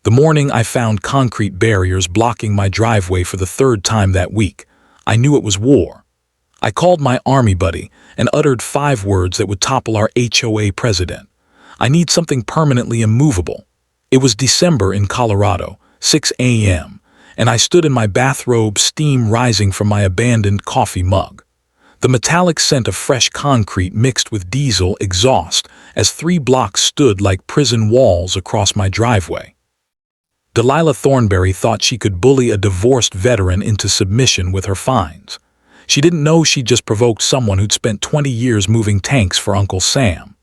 The morning I found concrete barriers blocking my driveway for the third time that week, I knew it was war. I called my army buddy and uttered 5 words that would topple our HOA president. I need something permanently immovable. It was December in Colorado, 6 a.m., and I stood in my bathrobe, steam rising from my abandoned coffee mug. The metallic scent of fresh concrete mixed with diesel exhaust as 3 blocks stood like prison walls across my driveway. Delilah Thornberry thought she could bully a divorced veteran into submission with her fines. She didn't know she'd just provoked someone who'd spent 20 years moving tanks for Uncle Sam.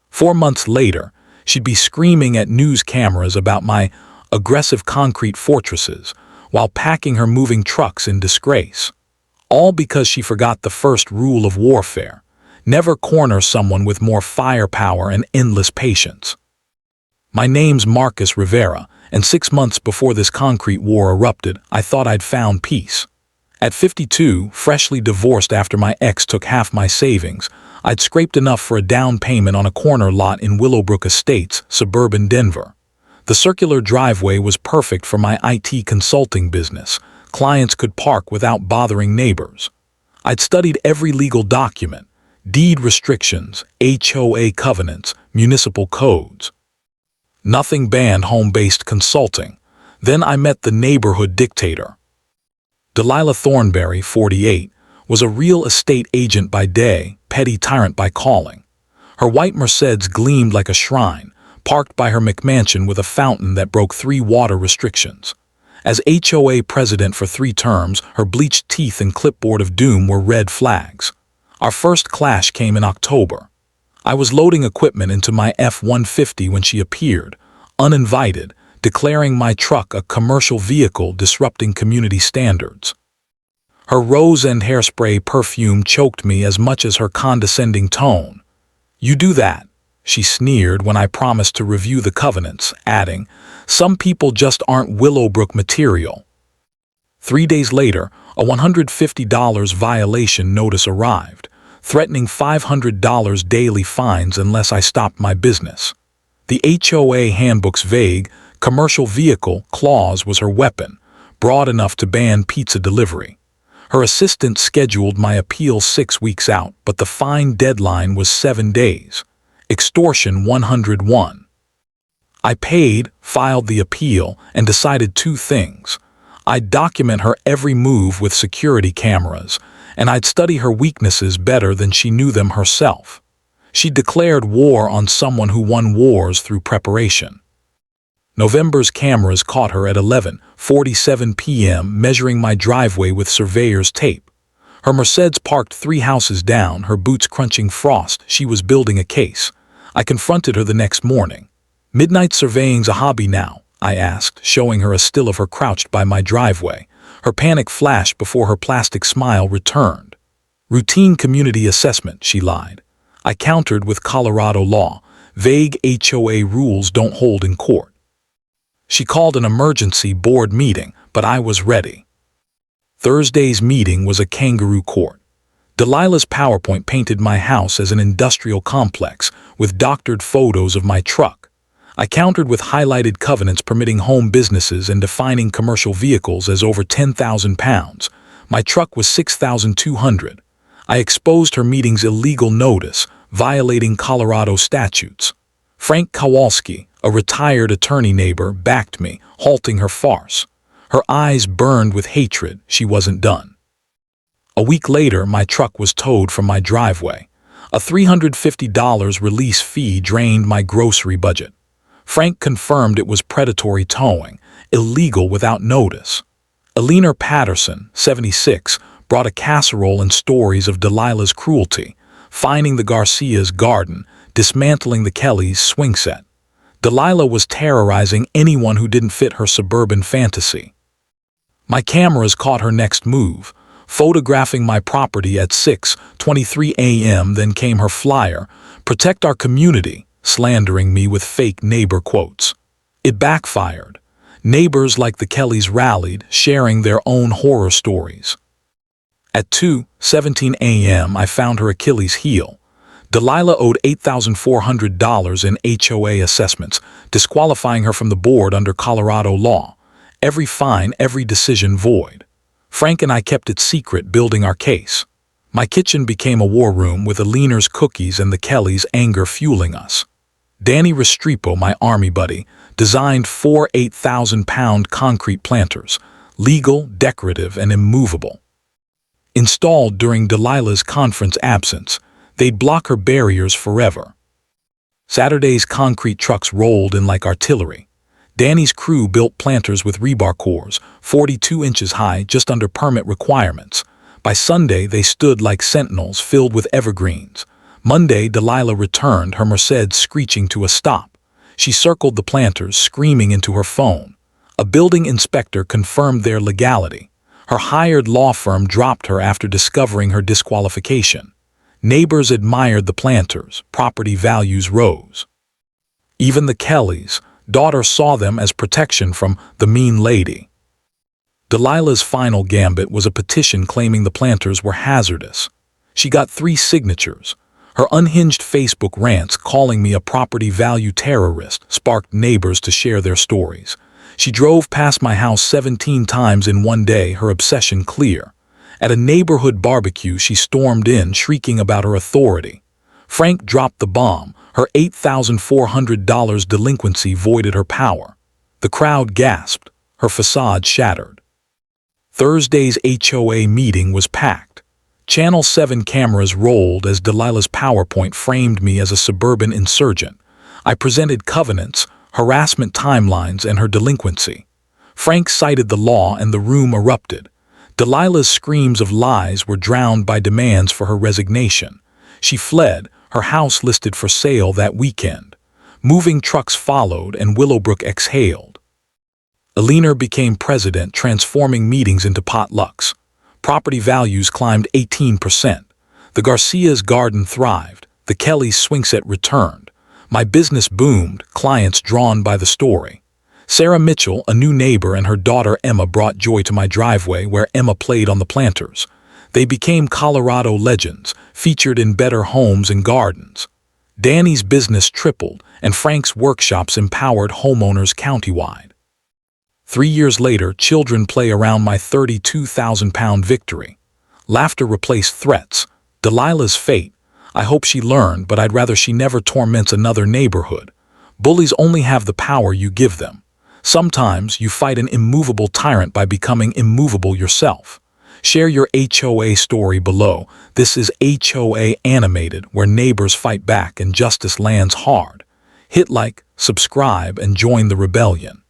4 months later, she'd be screaming at news cameras about my aggressive concrete fortresses while packing her moving trucks in disgrace. All because she forgot the first rule of warfare: never corner someone with more firepower and endless patience. My name's Marcus Rivera, and 6 months before this concrete war erupted, I thought I'd found peace. At 52, freshly divorced after my ex took half my savings, I'd scraped enough for a down payment on a corner lot in Willowbrook Estates, suburban Denver. The circular driveway was perfect for my IT consulting business. Clients could park without bothering neighbors. I'd studied every legal document: deed restrictions, HOA covenants, municipal codes. Nothing banned home-based consulting. Then I met the neighborhood dictator. Delilah Thornberry, 48, was a real estate agent by day, petty tyrant by calling. Her white Mercedes gleamed like a shrine, parked by her McMansion with a fountain that broke 3 water restrictions. As HOA president for 3 terms, her bleached teeth and clipboard of doom were red flags. Our first clash came in October. I was loading equipment into my F-150 when she appeared, uninvited, declaring my truck a commercial vehicle disrupting community standards. Her rose and hairspray perfume choked me as much as her condescending tone. "You do that," she sneered when I promised to review the covenants, adding, "Some people just aren't Willowbrook material." 3 days later, a $150 violation notice arrived, threatening $500 daily fines unless I stopped my business. The HOA handbook's vague, commercial vehicle clause was her weapon, broad enough to ban pizza delivery. Her assistant scheduled my appeal 6 weeks out, but the fine deadline was 7 days. Extortion 101. I paid, filed the appeal, and decided 2 things. I'd document her every move with security cameras, and I'd study her weaknesses better than she knew them herself. She declared war on someone who won wars through preparation. November's cameras caught her at 11:47 p.m. measuring my driveway with surveyor's tape. Her Mercedes parked 3 houses down, her boots crunching frost. She was building a case. I confronted her the next morning. "Midnight surveying's a hobby now?" I asked, showing her a still of her crouched by my driveway. Her panic flashed before her plastic smile returned. "Routine community assessment," she lied. I countered with Colorado law. Vague HOA rules don't hold in court. She called an emergency board meeting, but I was ready. Thursday's meeting was a kangaroo court. Delilah's PowerPoint painted my house as an industrial complex with doctored photos of my truck. I countered with highlighted covenants permitting home businesses and defining commercial vehicles as over 10,000 pounds. My truck was 6,200. I exposed her meeting's illegal notice, violating Colorado statutes. Frank Kowalski, a retired attorney neighbor, backed me, halting her farce. Her eyes burned with hatred. She wasn't done. A week later, my truck was towed from my driveway. A $350 release fee drained my grocery budget. Frank confirmed it was predatory towing, illegal without notice. Eleanor Patterson, 76, brought a casserole and stories of Delilah's cruelty, finding the Garcia's garden, dismantling the Kellys' swing set. Delilah was terrorizing anyone who didn't fit her suburban fantasy. My cameras caught her next move, photographing my property at 6:23 a.m. Then came her flyer, "Protect our community," slandering me with fake neighbor quotes. It backfired. Neighbors like the Kellys rallied, sharing their own horror stories. At 2:17 a.m. I found her Achilles heel. Delilah owed $8,400 in HOA assessments, disqualifying her from the board under Colorado law. Every fine, every decision void. Frank and I kept it secret, building our case. My kitchen became a war room with Alina's cookies and the Kellys' anger fueling us. Danny Restrepo, my army buddy, designed 4 8,000-pound concrete planters, legal, decorative, and immovable. Installed during Delilah's conference absence, they'd block her barriers forever. Saturday's concrete trucks rolled in like artillery. Danny's crew built planters with rebar cores, 42 inches high, just under permit requirements. By Sunday, they stood like sentinels filled with evergreens. Monday, Delilah returned, her Mercedes screeching to a stop. She circled the planters, screaming into her phone. A building inspector confirmed their legality. Her hired law firm dropped her after discovering her disqualification. Neighbors admired the planters. Property values rose. Even the Kellys' daughter saw them as protection from the mean lady. Delilah's final gambit was a petition claiming the planters were hazardous. She got 3 signatures. Her unhinged Facebook rants calling me a property value terrorist sparked neighbors to share their stories. She drove past my house 17 times in one day, her obsession clear. At a neighborhood barbecue, she stormed in, shrieking about her authority. Frank dropped the bomb. Her $8,400 delinquency voided her power. The crowd gasped. Her facade shattered. Thursday's HOA meeting was packed. Channel 7 cameras rolled as Delilah's PowerPoint framed me as a suburban insurgent. I presented covenants, harassment timelines, and her delinquency. Frank cited the law and the room erupted. Delilah's screams of lies were drowned by demands for her resignation. She fled, her house listed for sale that weekend. Moving trucks followed and Willowbrook exhaled. Alina became president, transforming meetings into potlucks. Property values climbed 18%. The Garcia's garden thrived. The Kellys' swing set returned. My business boomed, clients drawn by the story. Sarah Mitchell, a new neighbor, and her daughter Emma brought joy to my driveway where Emma played on the planters. They became Colorado legends, featured in Better Homes and Gardens. Danny's business tripled, and Frank's workshops empowered homeowners countywide. 3 years later, children play around my 32,000-pound victory. Laughter replaced threats. Delilah's fate. I hope she learned, but I'd rather she never torments another neighborhood. Bullies only have the power you give them. Sometimes you fight an immovable tyrant by becoming immovable yourself. Share your HOA story below. This is HOA Animated, where neighbors fight back and justice lands hard. Hit like, subscribe, and join the rebellion.